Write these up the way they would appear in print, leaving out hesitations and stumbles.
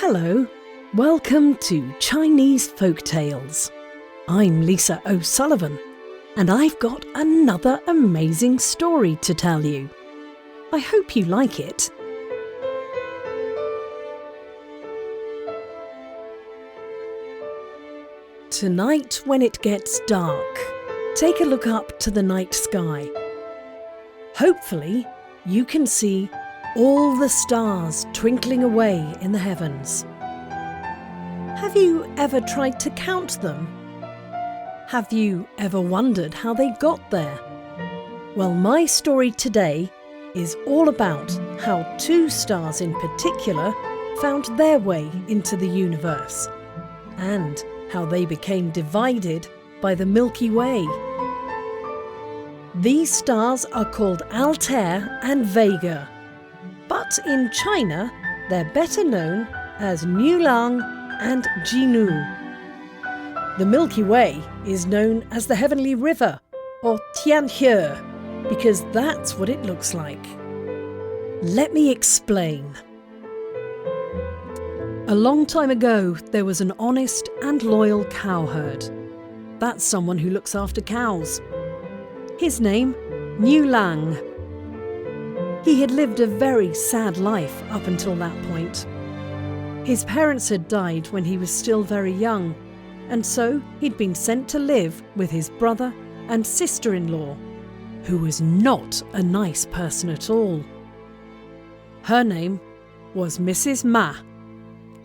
Hello, welcome to Chinese Folk Tales. I'm Lisa O'Sullivan, and I've got another amazing story to tell you. I hope you like it. Tonight, when it gets dark, take a look up to the night sky. Hopefully, you can see all the stars twinkling away in the heavens. Have you ever tried to count them? Have you ever wondered how they got there? Well, my story today is all about how two stars in particular found their way into the universe and how they became divided by the Milky Way. These stars are called Altair and Vega, but in China they're better known as Niulang and Jinu. The Milky Way is known as the Heavenly River, or Tianhe, because that's what it looks like. Let me explain. A long time ago, there was an honest and loyal cowherd. That's someone who looks after cows. His name, Niulang. He had lived a very sad life up until that point. His parents had died when he was still very young, and so he'd been sent to live with his brother and sister-in-law, who was not a nice person at all. Her name was Mrs. Ma.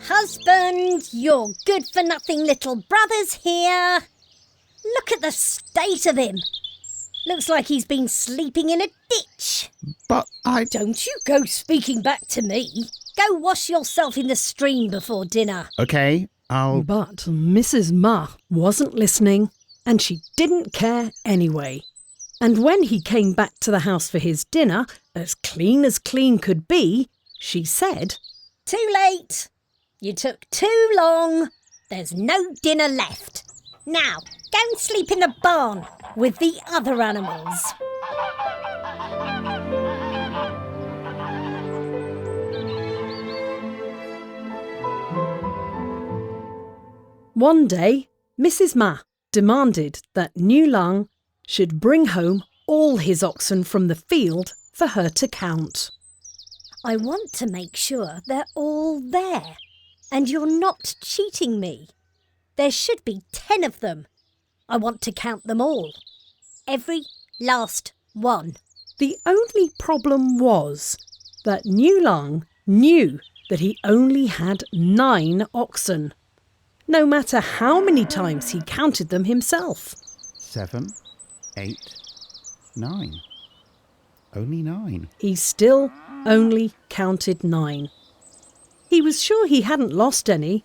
Husband, your good-for-nothing little brother's here. Look at the state of him. Looks like he's been sleeping in a ditch. But Don't you go speaking back to me. Go wash yourself in the stream before dinner. OK, But Mrs. Ma wasn't listening, and she didn't care anyway. And when he came back to the house for his dinner, as clean could be, she said, Too late. You took too long. There's no dinner left. Now, go and sleep in the barn with the other animals. One day, Mrs. Ma demanded that Niulang should bring home all his oxen from the field for her to count. I want to make sure they're all there, and you're not cheating me. There should be 10 of them. I want to count them all. Every last one. The only problem was that Niulang knew that he only had 9 oxen, no matter how many times he counted them himself. 7, 8, 9. Only 9. He still only counted 9. He was sure he hadn't lost any,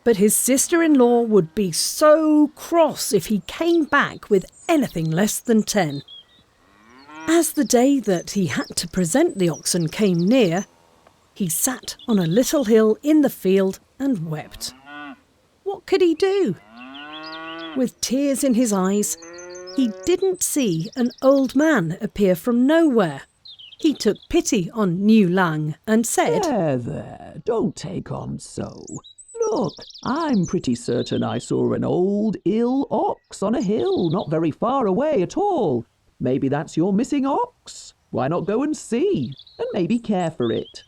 but his sister-in-law would be so cross if he came back with anything less than 10. As the day that he had to present the oxen came near, he sat on a little hill in the field and wept. What could he do? With tears in his eyes, he didn't see an old man appear from nowhere. He took pity on Niulang and said, There, don't take on so. Look, I'm pretty certain I saw an old, ill ox on a hill not very far away at all. Maybe that's your missing ox. Why not go and see, and maybe care for it?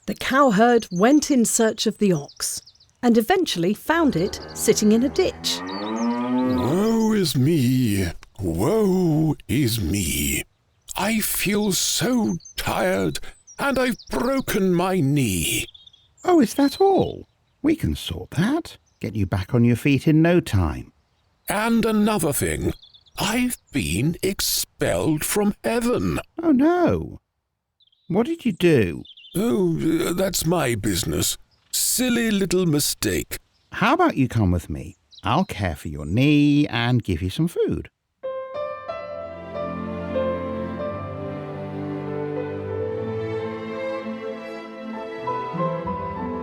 The cowherd went in search of the ox and eventually found it sitting in a ditch. Woe is me, woe is me. I feel so tired and I've broken my knee. Oh, is that all? We can sort that. Get you back on your feet in no time. And another thing, I've been expelled from heaven. Oh, no. What did you do? Oh, that's my business. Silly little mistake. How about you come with me? I'll care for your knee and give you some food.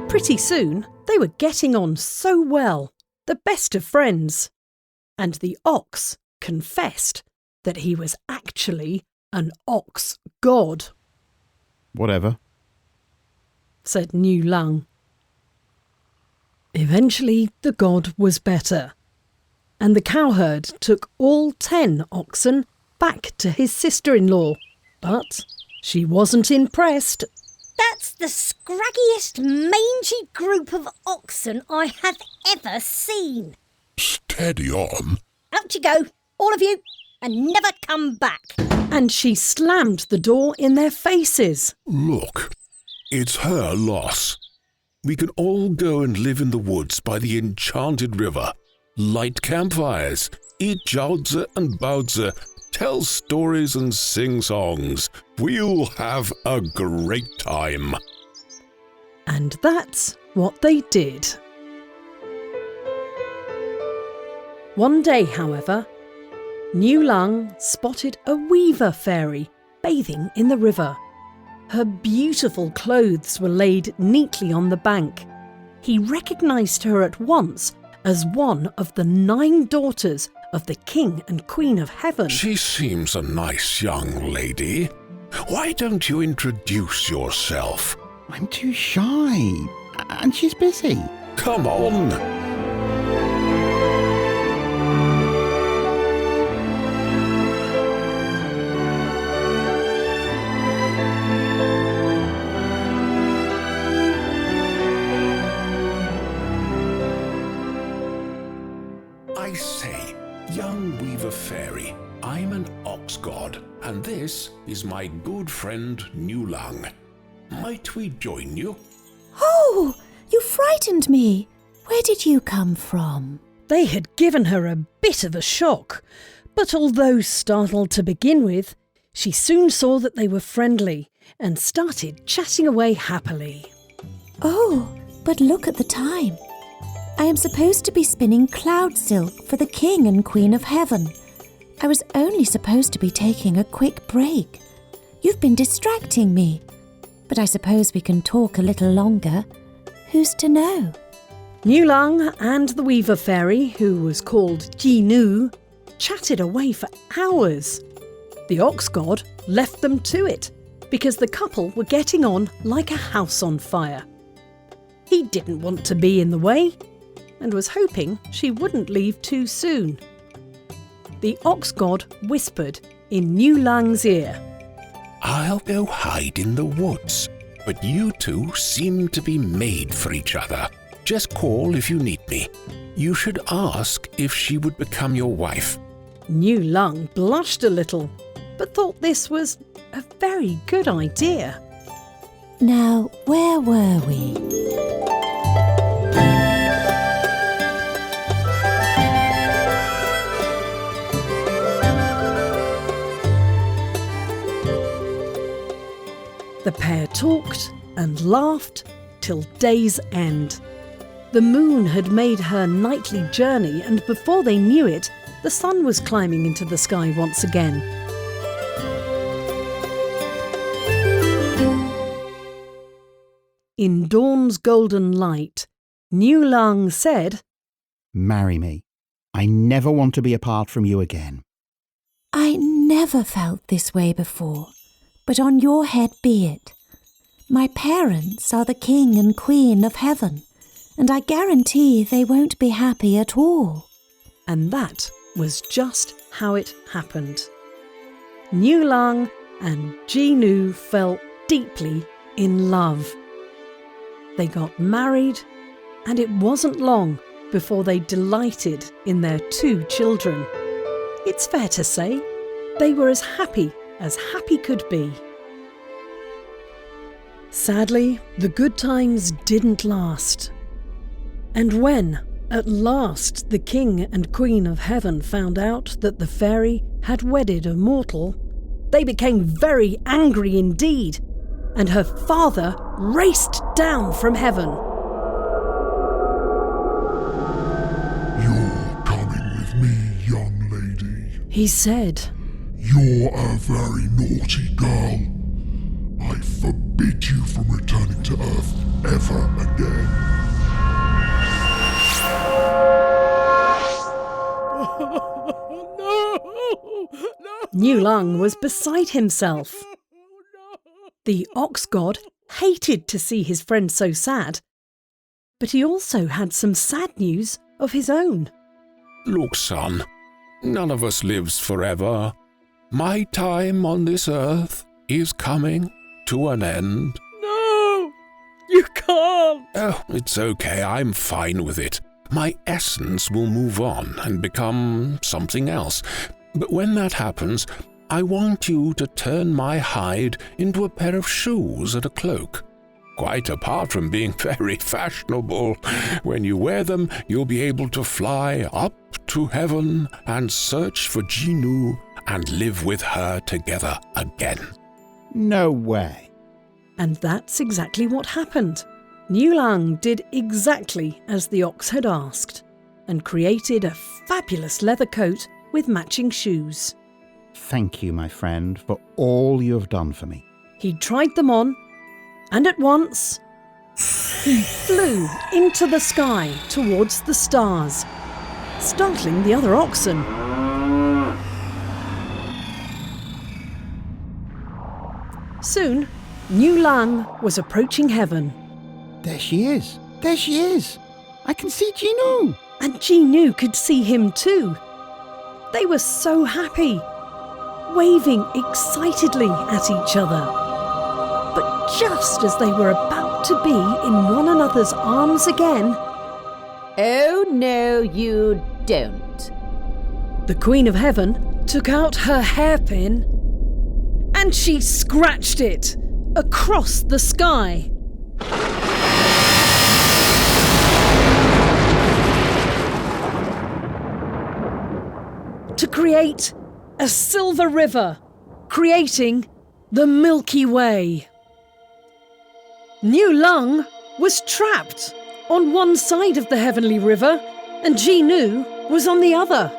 Pretty soon, they were getting on so well, the best of friends. And the ox confessed that he was actually an ox god. Whatever. Said Niulang. Eventually, the god was better, and the cowherd took all 10 oxen back to his sister-in-law. But she wasn't impressed. That's the scraggiest, mangy group of oxen I have ever seen. Steady on. Out you go, all of you, and never come back. And she slammed the door in their faces. Look, it's her loss. We can all go and live in the woods by the enchanted river, light campfires, eat jiaozi and baozi, tell stories and sing songs. We'll have a great time. And that's what they did. One day, however, Niu Lang spotted a weaver fairy bathing in the river. Her beautiful clothes were laid neatly on the bank. He recognised her at once as one of the 9 daughters of the King and Queen of Heaven. She seems a nice young lady. Why don't you introduce yourself? I'm too shy. And she's busy. Come on. I say, young weaver fairy, I'm an ox god, and this is my good friend Niu Lang. Might we join you? Oh, you frightened me. Where did you come from? They had given her a bit of a shock, but although startled to begin with, she soon saw that they were friendly and started chatting away happily. Oh, but look at the time. I am supposed to be spinning cloud silk for the King and Queen of Heaven. I was only supposed to be taking a quick break. You've been distracting me. But I suppose we can talk a little longer. Who's to know? Niu Lang and the weaver fairy, who was called Ji Nu, chatted away for hours. The ox god left them to it because the couple were getting on like a house on fire. He didn't want to be in the way and was hoping she wouldn't leave too soon. The ox god whispered in Niu Lang's ear, I'll go hide in the woods, but you two seem to be made for each other. Just call if you need me. You should ask if she would become your wife. Niu Lang blushed a little, but thought this was a very good idea. Now, where were we? The pair talked and laughed till day's end. The moon had made her nightly journey, and before they knew it, the sun was climbing into the sky once again. In dawn's golden light, Niu Lang said, Marry me. I never want to be apart from you again. I never felt this way before, but on your head be it. My parents are the King and Queen of Heaven, and I guarantee they won't be happy at all. And that was just how it happened. Niu Lang and Ji Nu fell deeply in love. They got married, and it wasn't long before they delighted in their 2 children. It's fair to say they were as happy could be. Sadly, the good times didn't last. And when, at last, the King and Queen of Heaven found out that the fairy had wedded a mortal, they became very angry indeed, and her father raced down from heaven. You're coming with me, young lady. He said, You're a very naughty girl. I forbid you from returning to Earth ever again. Niu Lang was beside himself. The ox god hated to see his friend so sad, But he also had some sad news of his own. Look, son, none of us lives forever. My time on this earth is coming to an end. No, you can't. Oh, it's okay, I'm fine with it. My essence will move on and become something else. But when that happens, I want you to turn my hide into a pair of shoes and a cloak. Quite apart from being very fashionable, when you wear them, you'll be able to fly up to heaven and search for Jinu and live with her together again. No way. And that's exactly what happened. Niulang did exactly as the ox had asked and created a fabulous leather coat with matching shoes. Thank you, my friend, for all you have done for me. He tried them on, and at once he flew into the sky towards the stars, startling the other oxen. Soon, Niulang was approaching heaven. There she is. There she is. I can see Jinu. And Jinu could see him too. They were so happy, waving excitedly at each other. But just as they were about to be in one another's arms again... Oh, no, you don't. The Queen of Heaven took out her hairpin and she scratched it across the sky. To create a silver river, creating the Milky Way. Niulang was trapped on one side of the heavenly river and Jinu was on the other.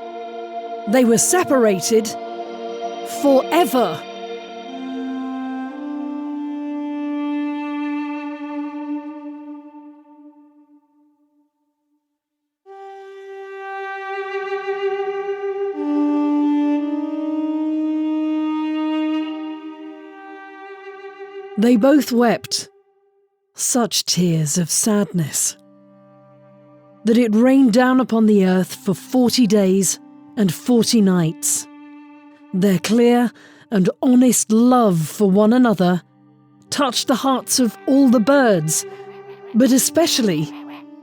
They were separated forever. They both wept, such tears of sadness, that it rained down upon the earth for 40 days and 40 nights. Their clear and honest love for one another touched the hearts of all the birds, but especially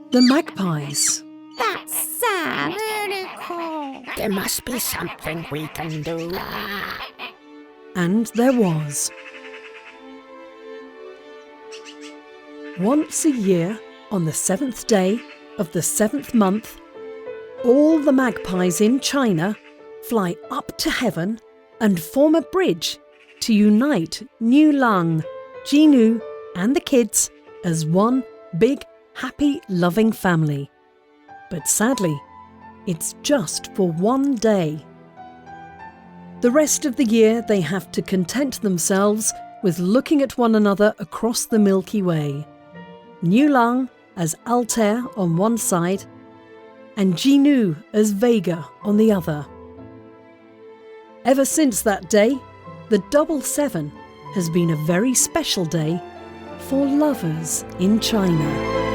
the magpies. That's sad. There must be something we can do. And there was. Once a year, on the 7th day of the 7th month, all the magpies in China fly up to heaven and form a bridge to unite Niulang, Jinu and the kids as one big, happy, loving family. But sadly, it's just for one day. The rest of the year they have to content themselves with looking at one another across the Milky Way. Niulang as Altair on one side and Jinu as Vega on the other. Ever since that day, the 7/7 has been a very special day for lovers in China.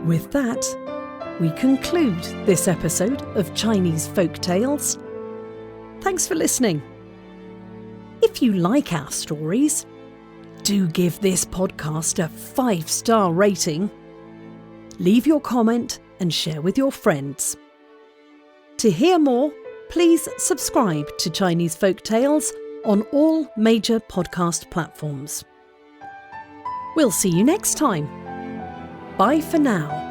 With that, we conclude this episode of Chinese Folk Tales. Thanks for listening. If you like our stories, do give this podcast a 5-star rating. Leave your comment and share with your friends. To hear more, please subscribe to Chinese Folk Tales on all major podcast platforms. We'll see you next time. Bye for now.